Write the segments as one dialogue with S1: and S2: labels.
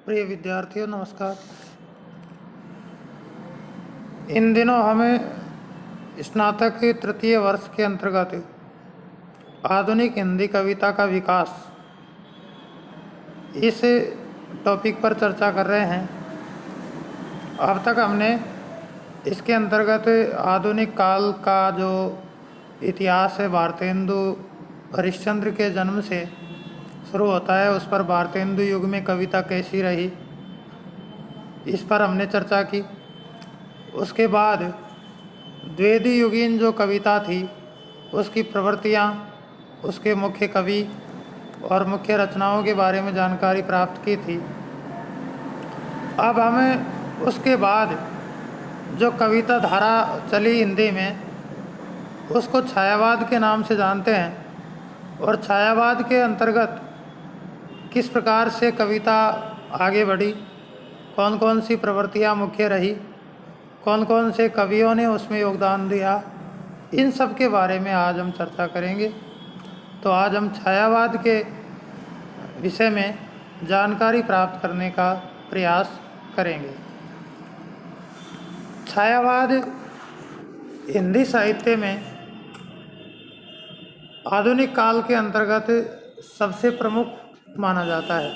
S1: प्रिय विद्यार्थियों नमस्कार। इन दिनों हमें स्नातक के तृतीय वर्ष के अंतर्गत आधुनिक हिंदी कविता का विकास इस टॉपिक पर चर्चा कर रहे हैं। अब तक हमने इसके अंतर्गत आधुनिक काल का जो इतिहास है भारतेंदु हरिश्चंद्र के जन्म से शुरू होता है, उस पर भारतेंदु युग में कविता कैसी रही इस पर हमने चर्चा की। उसके बाद द्विवेदी युगीन जो कविता थी उसकी प्रवृत्तियाँ, उसके मुख्य कवि और मुख्य रचनाओं के बारे में जानकारी प्राप्त की थी। अब हमें उसके बाद जो कविता धारा चली हिंदी में उसको छायावाद के नाम से जानते हैं, और छायावाद के अंतर्गत किस प्रकार से कविता आगे बढ़ी, कौन कौन सी प्रवृत्तियाँ मुख्य रही, कौन कौन से कवियों ने उसमें योगदान दिया, इन सब के बारे में आज हम चर्चा करेंगे। तो आज हम छायावाद के विषय में जानकारी प्राप्त करने का प्रयास करेंगे। छायावाद हिंदी साहित्य में आधुनिक काल के अंतर्गत सबसे प्रमुख माना जाता है।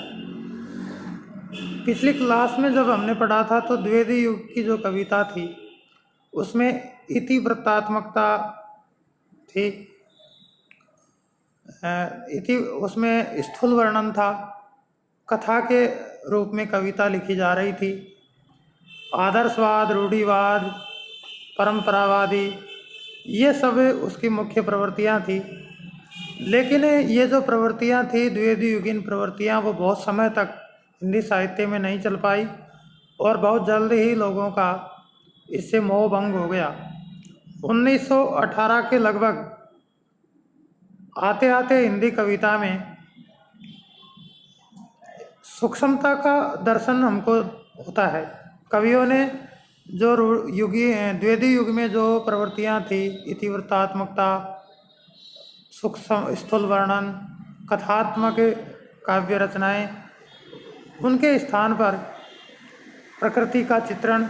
S1: पिछली क्लास में जब हमने पढ़ा था तो द्विवेदी युग की जो कविता थी उसमें इतिवृत्तात्मकता थी, उसमें स्थूल वर्णन था, कथा के रूप में कविता लिखी जा रही थी। आदर्शवाद, रूढ़िवाद, परंपरावादी, ये सब उसकी मुख्य प्रवृत्तियाँ थी। लेकिन ये जो प्रवृत्तियाँ थी द्विवेदी युगीन प्रवृत्तियाँ, वो बहुत समय तक हिंदी साहित्य में नहीं चल पाई और बहुत जल्द ही लोगों का इससे मोह भंग हो गया। 1918 के लगभग आते आते हिंदी कविता में सूक्ष्मता का दर्शन हमको होता है। कवियों ने जो द्विवेदी युग में जो प्रवृत्तियाँ थी, इतिवृत्तात्मकता, सूक्ष्म स्थूल वर्णन, कथात्मक काव्य रचनाएं, उनके स्थान पर प्रकृति का चित्रण,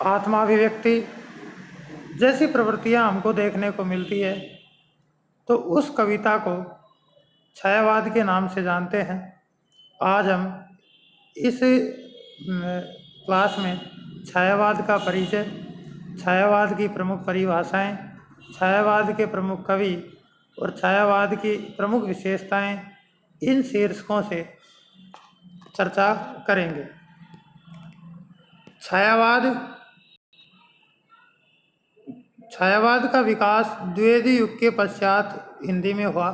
S1: आत्माभिव्यक्ति जैसी प्रवृत्तियां हमको देखने को मिलती है। तो उस कविता को छायावाद के नाम से जानते हैं। आज हम इस क्लास में छायावाद का परिचय, छायावाद की प्रमुख परिभाषाएं, छायावाद के प्रमुख कवि और छायावाद की प्रमुख विशेषताएं, इन शीर्षकों से चर्चा करेंगे। छायावाद का विकास द्विवेदी युग के पश्चात हिंदी में हुआ।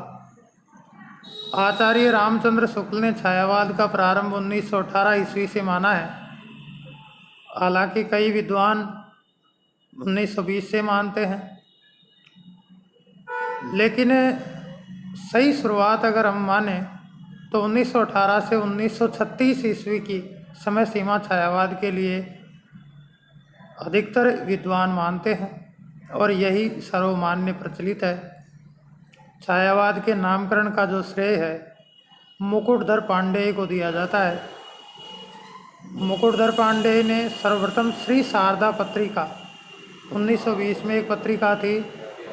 S1: आचार्य रामचंद्र शुक्ल ने छायावाद का प्रारंभ 1918 ईस्वी से माना है। हालांकि कई विद्वान 1920 से मानते हैं, लेकिन सही शुरुआत अगर हम माने तो 1918 से 1936 ईस्वी की समय सीमा छायावाद के लिए अधिकतर विद्वान मानते हैं और यही सर्वमान्य प्रचलित है। छायावाद के नामकरण का जो श्रेय है मुकुटधर पांडेय को दिया जाता है। मुकुटधर पांडेय ने सर्वप्रथम श्री शारदा पत्रिका, 1920 में एक पत्रिका थी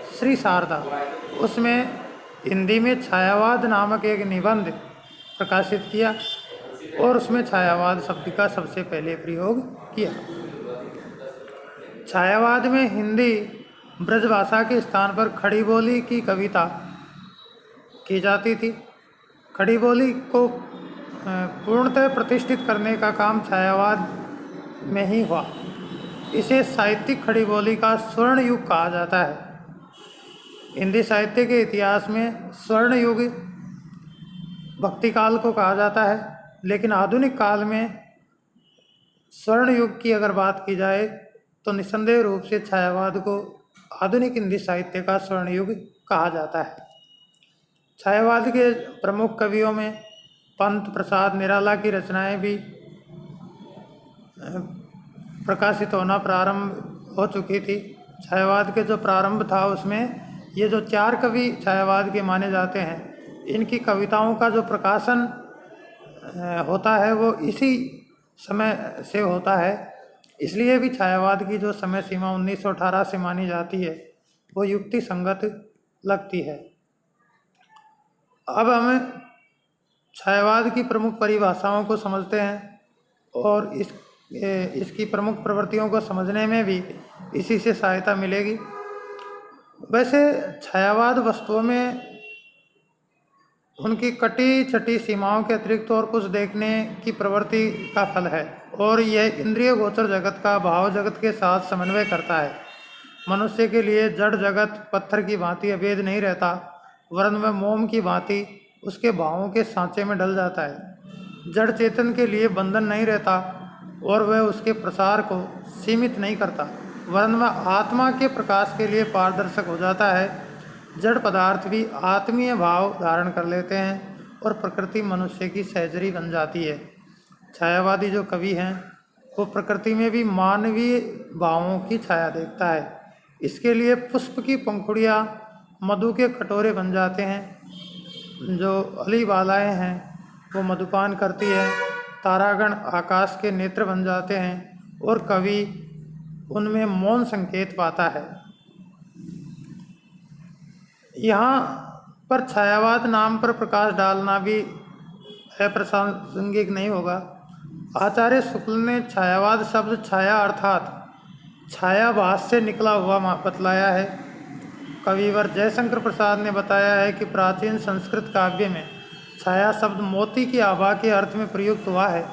S1: श्री शारदा, उसमें हिंदी में छायावाद नामक एक निबंध प्रकाशित किया और उसमें छायावाद शब्द का सबसे पहले प्रयोग किया। छायावाद में हिंदी ब्रजभाषा के स्थान पर खड़ी बोली की कविता की जाती थी। खड़ी बोली को पूर्णतः प्रतिष्ठित करने का काम छायावाद में ही हुआ। इसे साहित्यिक खड़ी बोली का स्वर्ण युग कहा जाता है। हिंदी साहित्य के इतिहास में स्वर्ण युग भक्ति काल को कहा जाता है, लेकिन आधुनिक काल में स्वर्ण युग की अगर बात की जाए तो निस्संदेह रूप से छायावाद को आधुनिक हिंदी साहित्य का स्वर्ण युग कहा जाता है। छायावाद के प्रमुख कवियों में पंत प्रसाद निराला की रचनाएं भी प्रकाशित होना प्रारंभ हो चुकी थी। छायावाद के जो प्रारंभ था उसमें ये जो 4 कवि छायावाद के माने जाते हैं, इनकी कविताओं का जो प्रकाशन होता है वो इसी समय से होता है। इसलिए भी छायावाद की जो समय सीमा 1918 से मानी जाती है वो युक्ति संगत लगती है। अब हम छायावाद की प्रमुख परिभाषाओं को समझते हैं और इसकी प्रमुख प्रवृत्तियों को समझने में भी इसी से सहायता मिलेगी। वैसे छायावाद वस्तुओं में उनकी कटी छटी सीमाओं के अतिरिक्त और कुछ देखने की प्रवृत्ति का फल है और यह इंद्रिय गोचर जगत का भाव जगत के साथ समन्वय करता है। मनुष्य के लिए जड़ जगत पत्थर की भांति अभेद नहीं रहता, वरन वह मोम की भांति उसके भावों के सांचे में ढल जाता है। जड़ चेतन के लिए बंधन नहीं रहता और वह उसके प्रसार को सीमित नहीं करता, वरन वह आत्मा के प्रकाश के लिए पारदर्शक हो जाता है। जड़ पदार्थ भी आत्मीय भाव धारण कर लेते हैं और प्रकृति मनुष्य की सहचरी बन जाती है। छायावादी जो कवि हैं वो प्रकृति में भी मानवीय भावों की छाया देखता है। इसके लिए पुष्प की पंखुड़ियाँ मधु के कटोरे बन जाते हैं, जो अली बालाएँ हैं वो मधुपान करती है, तारागण आकाश के नेत्र बन जाते हैं और कवि उनमें मौन संकेत पाता है। यहाँ पर छायावाद नाम पर प्रकाश डालना भी अप्रासंगिक नहीं होगा। आचार्य शुक्ल ने छायावाद शब्द छाया अर्थात छायाभास से निकला हुआ बतलाया है। कविवर जयशंकर प्रसाद ने बताया है कि प्राचीन संस्कृत काव्य में छाया शब्द मोती की आभा के अर्थ में प्रयुक्त हुआ है।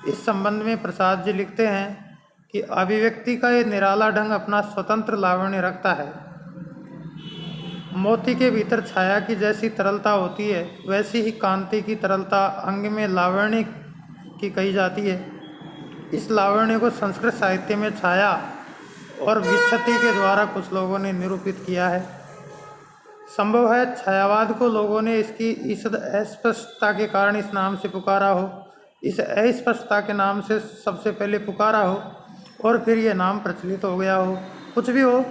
S1: इस संबंध में प्रसाद जी लिखते हैं कि अभिव्यक्ति का ये निराला ढंग अपना स्वतंत्र लावण्य रखता है। मोती के भीतर छाया की जैसी तरलता होती है, वैसी ही कांति की तरलता अंग में लावण्य की कही जाती है। इस लावण्य को संस्कृत साहित्य में छाया और विच्छति के द्वारा कुछ लोगों ने निरूपित किया है। संभव है छायावाद को लोगों ने इसकी ईषद अस्पष्टता के कारण इस नाम से पुकारा हो, इस अस्पष्टता के नाम से सबसे पहले पुकारा हो और फिर ये नाम प्रचलित हो गया हो। कुछ भी हो,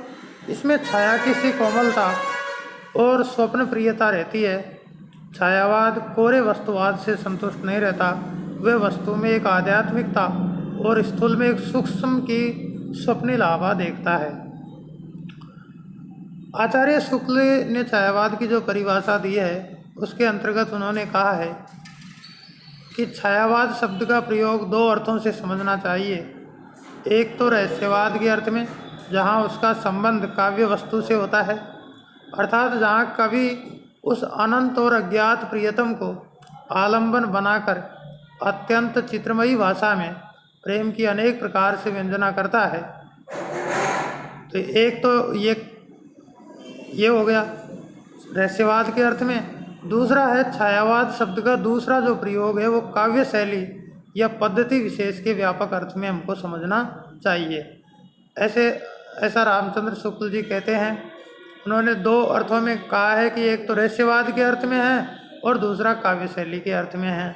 S1: इसमें छाया की सी कोमलता और स्वप्न प्रियता रहती है। छायावाद कोरे वस्तुवाद से संतुष्ट नहीं रहता, वह वस्तु में एक आध्यात्मिकता और स्थूल में एक सूक्ष्म की स्वप्निल आभा देखता है। आचार्य शुक्ल ने छायावाद की जो परिभाषा दी है उसके अंतर्गत उन्होंने कहा है कि छायावाद शब्द का प्रयोग दो अर्थों से समझना चाहिए। एक तो रहस्यवाद के अर्थ में, जहाँ उसका संबंध काव्य वस्तु से होता है, अर्थात जहाँ कवि उस अनंत और अज्ञात प्रियतम को आलंबन बनाकर अत्यंत चित्रमयी भाषा में प्रेम की अनेक प्रकार से व्यंजना करता है। तो एक तो ये हो गया रहस्यवाद के अर्थ में। दूसरा है छायावाद शब्द का दूसरा जो प्रयोग है वो काव्य शैली या पद्धति विशेष के व्यापक अर्थ में हमको समझना चाहिए। ऐसा रामचंद्र शुक्ल जी कहते हैं। उन्होंने दो अर्थों में कहा है कि एक तो रहस्यवाद के अर्थ में है और दूसरा काव्य शैली के अर्थ में है।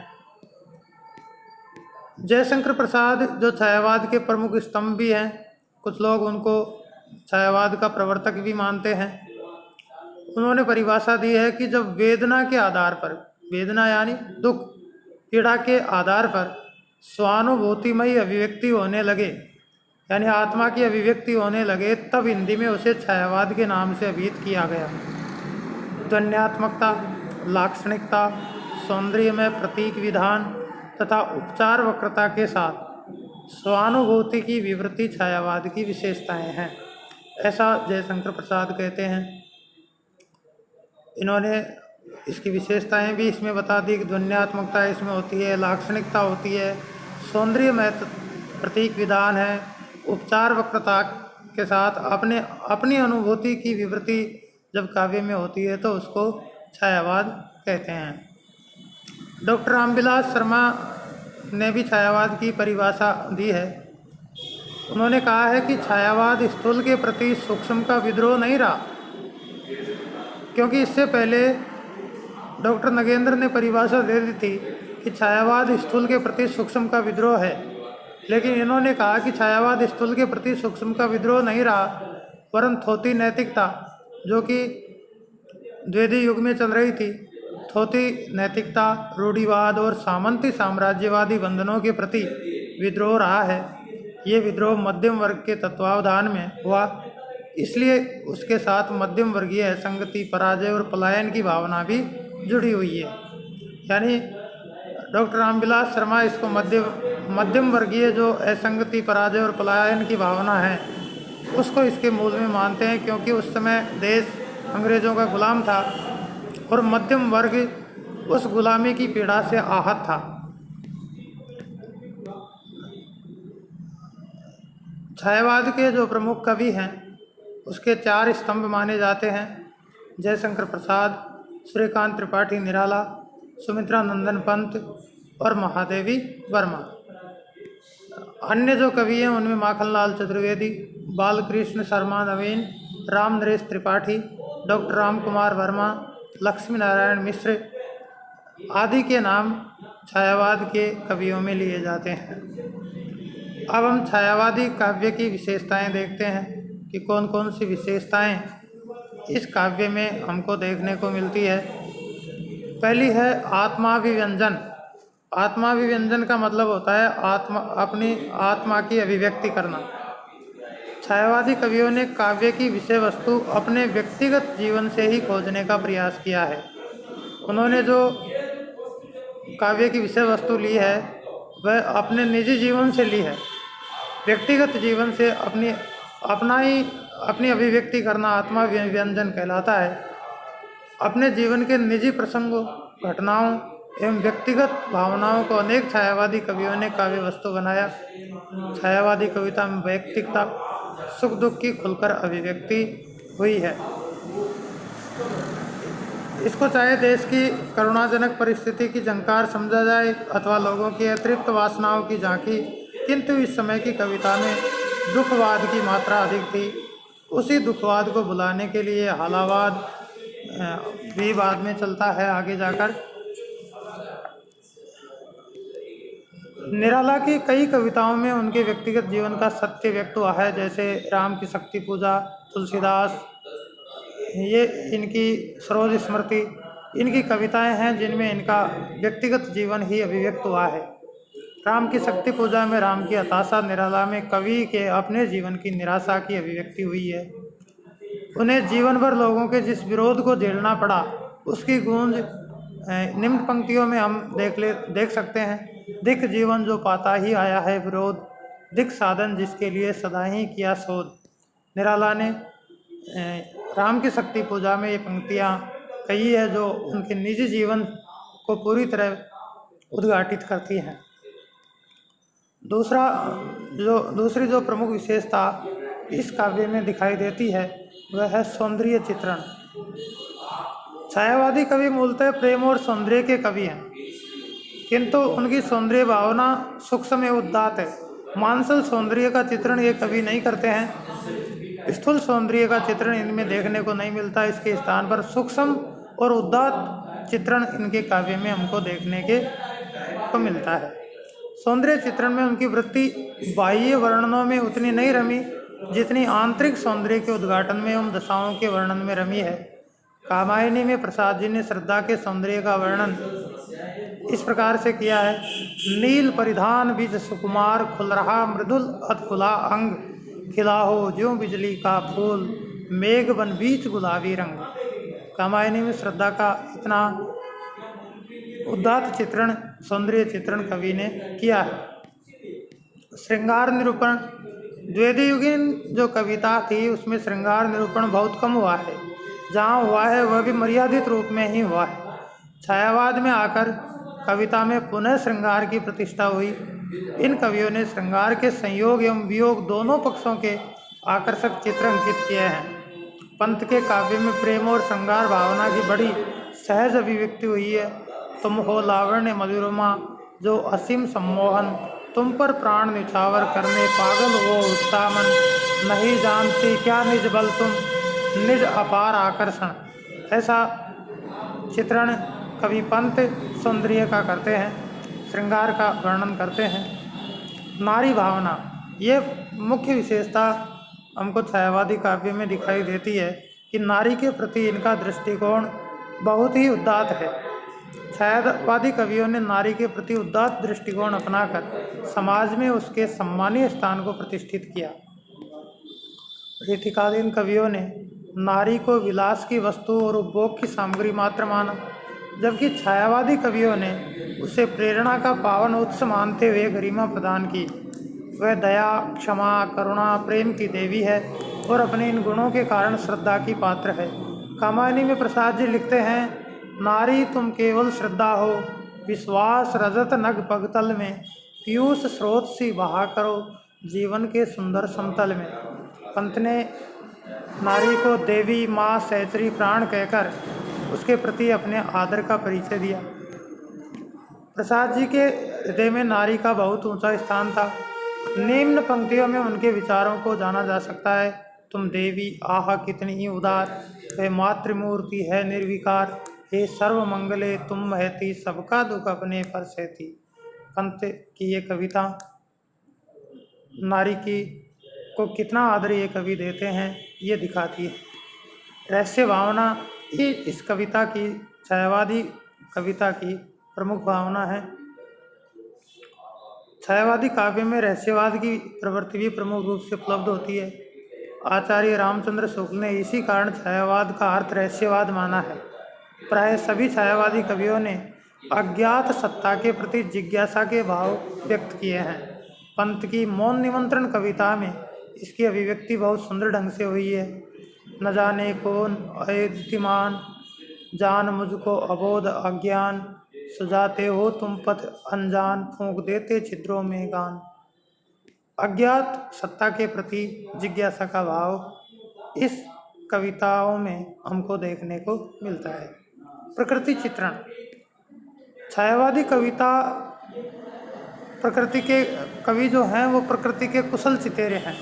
S1: जयशंकर प्रसाद जो छायावाद के प्रमुख स्तंभ भी हैं, कुछ लोग उनको छायावाद का प्रवर्तक भी मानते हैं। उन्होंने परिभाषा दी है कि जब वेदना के आधार पर, वेदना यानी दुख पीड़ा के आधार पर स्वानुभूतिमयी अभिव्यक्ति होने लगे, यानी आत्मा की अभिव्यक्ति होने लगे, तब हिंदी में उसे छायावाद के नाम से अभिहित किया गया। ध्वन्यात्मकता, लाक्षणिकता, सौंदर्यमय प्रतीक विधान तथा उपचार वक्रता के साथ स्वानुभूति की विवृत्ति छायावाद की विशेषताएं हैं, ऐसा जयशंकर प्रसाद कहते हैं। इन्होंने इसकी विशेषताएं भी इसमें बता दी कि ध्वन्यात्मकता इसमें होती है, लाक्षणिकता होती है, सौंदर्यमय प्रतीक विधान है, उपचार वक्रता के साथ अपनी अनुभूति की विवृत्ति जब काव्य में होती है तो उसको छायावाद कहते हैं। डॉक्टर रामविलास शर्मा ने भी छायावाद की परिभाषा दी है। उन्होंने कहा है कि छायावाद स्थूल के प्रति सूक्ष्म का विद्रोह नहीं रहा, क्योंकि इससे पहले डॉक्टर नगेंद्र ने परिभाषा दे दी थी कि छायावाद स्थूल के प्रति सूक्ष्म का विद्रोह है, लेकिन इन्होंने कहा कि छायावाद स्थूल के प्रति सूक्ष्म का विद्रोह नहीं रहा, वरन थोथी नैतिकता जो कि द्विवेदी युग में चल रही थी थोथी नैतिकता, रूढ़िवाद और सामंती साम्राज्यवादी बंधनों के प्रति विद्रोह रहा है। ये विद्रोह मध्यम वर्ग के तत्वावधान में हुआ, इसलिए उसके साथ मध्यम वर्गीय असंगति, पराजय और पलायन की भावना भी जुड़ी हुई है। यानी डॉक्टर रामविलास शर्मा इसको मध्यम वर्गीय जो असंगति, पराजय और पलायन की भावना है उसको इसके मूल में मानते हैं, क्योंकि उस समय देश अंग्रेज़ों का गुलाम था और मध्यम वर्ग उस गुलामी की पीड़ा से आहत था। छायावाद के जो प्रमुख कवि हैं उसके 4 स्तंभ माने जाते हैं: जयशंकर प्रसाद, सूर्यकांत त्रिपाठी निराला, सुमित्रा नंदन पंत और महादेवी वर्मा। अन्य जो कवि हैं उनमें माखनलाल चतुर्वेदी, बालकृष्ण शर्मा नवीन, राम नरेश त्रिपाठी, डॉक्टर राम कुमार वर्मा, लक्ष्मी नारायण मिश्र आदि के नाम छायावाद के कवियों में लिए जाते हैं। अब हम छायावादी काव्य की विशेषताएं देखते हैं कि कौन कौन सी विशेषताएं इस काव्य में हमको देखने को मिलती है। पहली है आत्माभिव्यंजन। आत्माभिव्यंजन का मतलब होता है अपनी आत्मा की अभिव्यक्ति करना। छायावादी कवियों ने काव्य की विषय वस्तु अपने व्यक्तिगत जीवन से ही खोजने का प्रयास किया है। उन्होंने जो काव्य की विषय वस्तु ली है वह अपने निजी जीवन से ली है। व्यक्तिगत जीवन से अपनी अभिव्यक्ति करना आत्माभिव्यंजन कहलाता है। अपने जीवन के निजी प्रसंगों, घटनाओं एवं व्यक्तिगत भावनाओं को अनेक छायावादी कवियों ने काव्य वस्तु बनाया। छायावादी कविता में वैयक्तिकता, सुख दुख की खुलकर अभिव्यक्ति हुई है। इसको चाहे देश की करुणाजनक परिस्थिति की झंकार समझा जाए अथवा लोगों की अतिरिक्त वासनाओं की झांकी, किंतु इस समय की कविता में दुखवाद की मात्रा अधिक थी। उसी दुखवाद को बुलाने के लिए हालावाद भी बाद में चलता है आगे जाकर। निराला की कई कविताओं में उनके व्यक्तिगत जीवन का सत्य व्यक्त हुआ है, जैसे राम की शक्ति पूजा, तुलसीदास, ये इनकी सरोज स्मृति, इनकी कविताएं हैं जिनमें इनका व्यक्तिगत जीवन ही अभिव्यक्त हुआ है। राम की शक्ति पूजा में राम की हताशा, निराला में कवि के अपने जीवन की निराशा की अभिव्यक्ति हुई है। उन्हें जीवन भर लोगों के जिस विरोध को झेलना पड़ा उसकी गूंज निम्न पंक्तियों में हम देख सकते हैं। दिख जीवन जो पाता ही आया है विरोध, दिख साधन जिसके लिए सदा ही किया शोध। निराला ने राम की शक्ति पूजा में ये पंक्तियाँ कही है जो उनके निजी जीवन को पूरी तरह उद्घाटित करती हैं। दूसरी जो प्रमुख विशेषता इस काव्य में दिखाई देती है वह है सौंदर्य चित्रण। छायावादी कवि मूलतः प्रेम और सौंदर्य के कवि हैं, किंतु उनकी सौंदर्य भावना सूक्ष्म एवं उदात्त है। मानसल सौंदर्य का चित्रण ये कवि नहीं करते हैं। स्थूल सौंदर्य का चित्रण इनमें देखने को नहीं मिलता। इसके स्थान पर सूक्ष्म और उदात्त चित्रण इनके काव्य में हमको देखने को मिलता है। सौंदर्य चित्रण में उनकी वृत्ति बाह्य वर्णनों में उतनी नहीं रमी जितनी आंतरिक सौंदर्य के उद्घाटन में एवं दशाओं के वर्णन में रमी है। कामायनी में प्रसाद जी ने श्रद्धा के सौंदर्य का वर्णन इस प्रकार से किया है: नील परिधान बीज सुकुमार, खुल रहा मृदुल अधखुला अंग, खिला हो ज्यों बिजली का फूल, मेघ बन बीच गुलाबी रंग। कामायनी में श्रद्धा का इतना उदात्त चित्रण, सौंदर्य चित्रण कवि ने किया है। श्रृंगार निरूपण, द्वैतयुगीन जो कविता थी उसमें श्रृंगार निरूपण बहुत कम हुआ है। जहाँ हुआ है वह भी मर्यादित रूप में ही हुआ है। छायावाद में आकर कविता में पुनः श्रृंगार की प्रतिष्ठा हुई। इन कवियों ने श्रृंगार के संयोग एवं वियोग दोनों पक्षों के आकर्षक चित्र अंकित किए हैं। पंत के काव्य में प्रेम और श्रृंगार भावना की बड़ी सहज अभिव्यक्ति हुई है। तुम हो लावण्य मधुरमा जो असीम सम्मोहन, तुम पर प्राण निछावर करने पागल हो उत्साह मन, नहीं जानती क्या निज बल तुम, निज अपार आकर्षण। ऐसा चित्रण कवि पंत सौंदर्य का करते हैं, श्रृंगार का वर्णन करते हैं। नारी भावना, ये मुख्य विशेषता हमको छायावादी काव्य में दिखाई देती है कि नारी के प्रति इनका दृष्टिकोण बहुत ही उदात्त है। छायावादी कवियों ने नारी के प्रति उदात्त दृष्टिकोण अपनाकर समाज में उसके सम्मानीय स्थान को प्रतिष्ठित किया। रीतिकालीन कवियों ने नारी को विलास की वस्तु और उपभोग की सामग्री मात्र माना, जबकि छायावादी कवियों ने उसे प्रेरणा का पावन उत्स मानते हुए गरिमा प्रदान की। वह दया, क्षमा, करुणा, प्रेम की देवी है और अपने इन गुणों के कारण श्रद्धा की पात्र है। कामायनी में प्रसाद जी लिखते हैं, नारी तुम केवल श्रद्धा हो, विश्वास रजत नग पगतल में, पीयूष स्रोत सी बहा करो जीवन के सुंदर समतल में। पंत ने नारी को देवी, माँ, सहचरी, प्राण कहकर उसके प्रति अपने आदर का परिचय दिया। प्रसाद जी के हृदय में नारी का बहुत ऊंचा स्थान था। निम्न पंक्तियों में उनके विचारों को जाना जा सकता है। तुम देवी, आह कितनी ही उदार, वह मातृमूर्ति है निर्विकार, हे सर्व मंगले तुम महती, सबका दुख अपने पर सहती। पंत की ये कविता नारी की को कितना आदर ये कवि देते हैं ये दिखाती है। रहस्य भावना ही इस कविता की, छायावादी कविता की प्रमुख भावना है। छायावादी काव्य में रहस्यवाद की प्रवृत्ति भी प्रमुख रूप से उपलब्ध होती है। आचार्य रामचंद्र शुक्ल ने इसी कारण छायावाद का अर्थ रहस्यवाद माना है। प्राय सभी छायावादी कवियों ने अज्ञात सत्ता के प्रति जिज्ञासा के भाव व्यक्त किए हैं। पंत की मौन निमंत्रण कविता में इसकी अभिव्यक्ति बहुत सुंदर ढंग से हुई है। न जाने कौन अद्युतिमान, जान मुझको अबोध अज्ञान, सुझाते हो तुम पथ अनजान, फूंक देते छिद्रों में गान। अज्ञात सत्ता के प्रति जिज्ञासा का भाव इस कविताओं में हमको देखने को मिलता है। प्रकृति चित्रण, छायावादी कविता प्रकृति के कवि जो हैं वो प्रकृति के कुशल चितेरे हैं।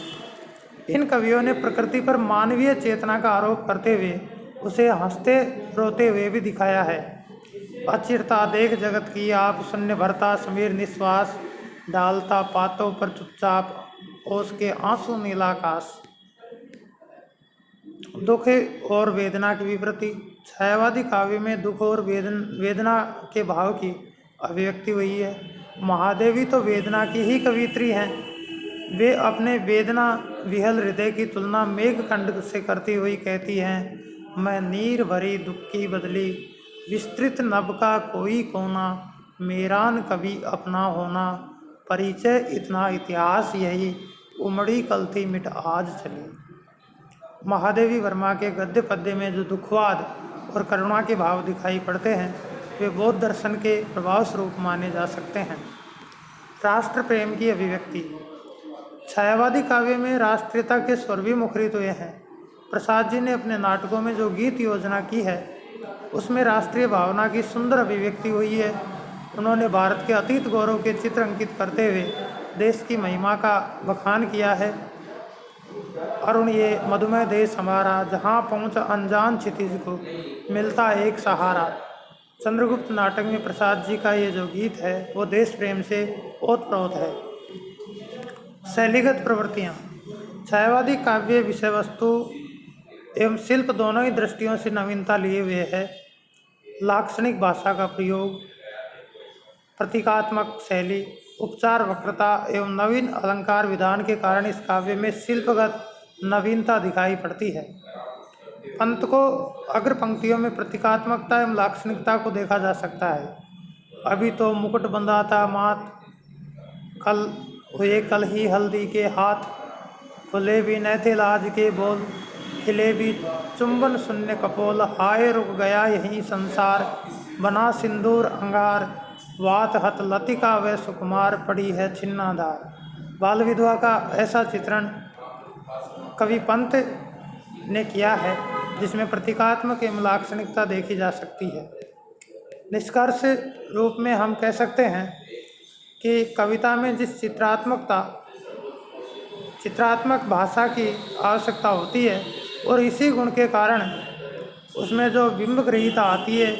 S1: इन कवियों ने प्रकृति पर मानवीय चेतना का आरोप करते हुए उसे हंसते रोते हुए भी दिखाया है। अचिरता देख जगत की आप, शून्य भरता समीर निश्वास, डालता पातों पर चुपचाप ओस के आंसू नीलाकाश। दुख और वेदना की विवृत्ति, छायावादी काव्य में दुख और वेदना के भाव की अभिव्यक्ति हुई है। महादेवी तो वेदना की ही कवित्री हैं। वे अपने वेदना विहल हृदय की तुलना मेघकंड से करती हुई कहती हैं, मैं नीर भरी दुख की बदली, विस्तृत नभ का कोई कोना, मेरान कवि अपना होना, परिचय इतना इतिहास यही, उमड़ी कलती मिट आज चली। महादेवी वर्मा के गद्य पद्य में जो दुखवाद और करुणा के भाव दिखाई पड़ते हैं वे बौद्ध दर्शन के प्रभाव स्वरूप माने जा सकते हैं। राष्ट्र प्रेम की अभिव्यक्ति, छायावादी काव्य में राष्ट्रीयता के स्वर भी मुखरित हुए हैं। प्रसाद जी ने अपने नाटकों में जो गीत योजना की है उसमें राष्ट्रीय भावना की सुंदर अभिव्यक्ति हुई है। उन्होंने भारत के अतीत गौरव के चित्र अंकित करते हुए देश की महिमा का बखान किया है। अरुण ये मधुमेह देश हमारा, जहाँ पहुँच अनजान क्षितिज को, मिलता एक सहारा। चंद्रगुप्त नाटक में प्रसाद जी का ये जो गीत है वो देश प्रेम से ओतप्रोत है। शैलीगत प्रवृत्तियाँ, छायावादी काव्य विषय वस्तु एवं शिल्प दोनों ही दृष्टियों से नवीनता लिए हुए है। लाक्षणिक भाषा का प्रयोग, प्रतीकात्मक शैली, उपचार वक्रता एवं नवीन अलंकार विधान के कारण इस काव्य में शिल्पगत नवीनता दिखाई पड़ती है। पंत को अग्र पंक्तियों में प्रतीकात्मकता एवं लाक्षणिकता को देखा जा सकता है। अभी तो मुकुट बंधाता मात, कल हुए कल ही हल्दी के हाथ, खुले भी न थे लाज के बोल, खिले भी चुंबन शून्य कपोल, हाय रुक गया यही संसार, बना सिंदूर अंगार, वात हत लतिका व सुकुमार, पड़ी है छिन्नाधार। बाल विधवा का ऐसा चित्रण कवि पंत ने किया है जिसमें प्रतीकात्मक एवं लाक्षणिकता देखी जा सकती है। निष्कर्ष रूप में हम कह सकते हैं कि कविता में जिस चित्रात्मक भाषा की आवश्यकता होती है और इसी गुण के कारण उसमें जो बिंब गृहीता आती है,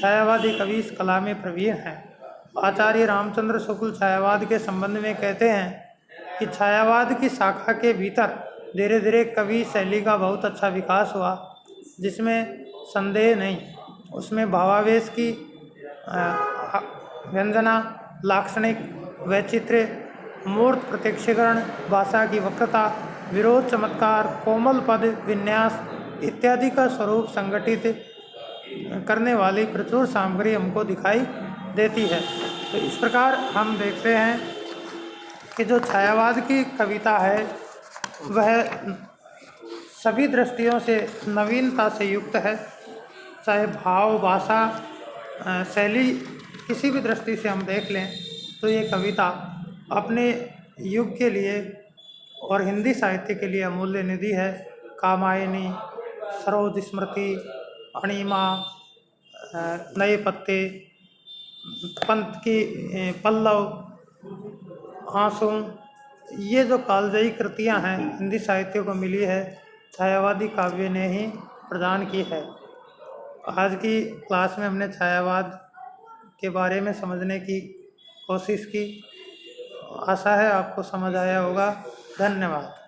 S1: छायावादी कवि इस कला में प्रवीण हैं। आचार्य रामचंद्र शुक्ल छायावाद के संबंध में कहते हैं कि छायावाद की शाखा के भीतर धीरे धीरे कवि शैली का बहुत अच्छा विकास हुआ, जिसमें संदेह नहीं। उसमें भावावेश की व्यंजना, लाक्षणिक, वैचित्र्य, मूर्त प्रत्यक्षीकरण, भाषा की वक्रता, विरोध, चमत्कार, कोमल पद विन्यास इत्यादि का स्वरूप संगठित करने वाली प्रचुर सामग्री हमको दिखाई देती है। तो इस प्रकार हम देखते हैं कि जो छायावाद की कविता है वह सभी दृष्टियों से नवीनता से युक्त है। चाहे भाव, भाषा, शैली किसी भी दृष्टि से हम देख लें तो ये कविता अपने युग के लिए और हिंदी साहित्य के लिए अमूल्य निधि है। कामायनी, सरोज स्मृति, अणिमा, नए पत्ते, पंत की पल्लव, आंसू, ये जो कालजयी कृतियां हैं हिंदी साहित्य को मिली है छायावादी काव्य ने ही प्रदान की है। आज की क्लास में हमने छायावाद के बारे में समझने की कोशिश की। आशा है आपको समझ आया होगा। धन्यवाद।